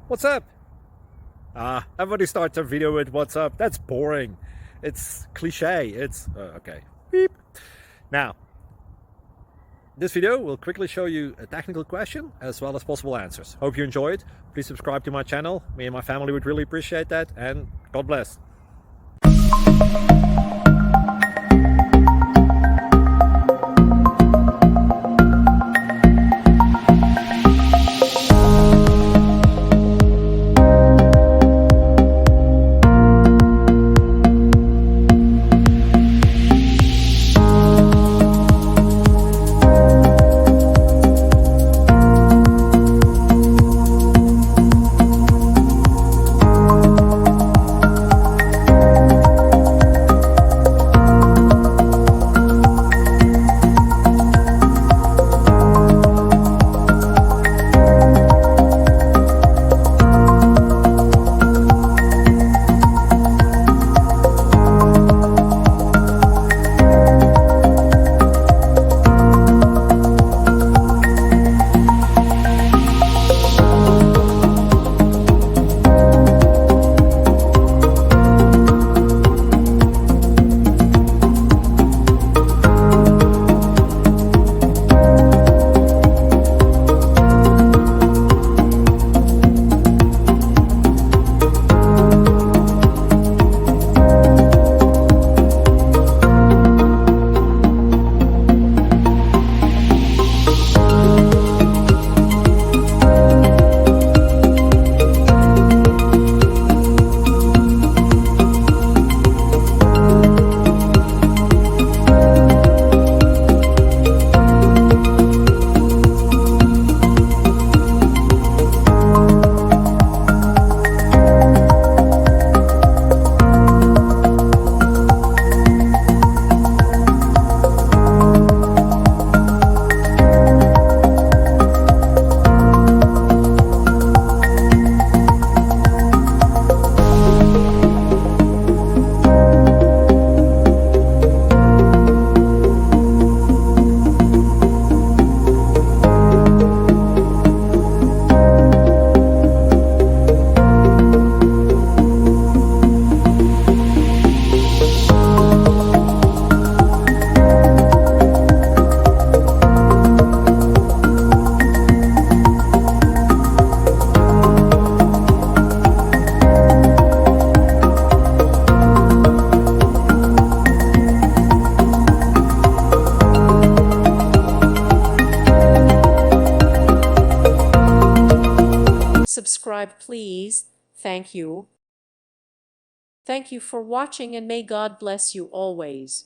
What's up? Everybody starts their video with what's up. That's boring. It's cliche. It's okay. Beep. Now, this video will quickly show you a technical question as well as possible answers. Hope you enjoy it. Please subscribe to my channel. Me and my family would really appreciate that, and God bless. Subscribe, please. Thank you. Thank you for watching, and may God bless you always.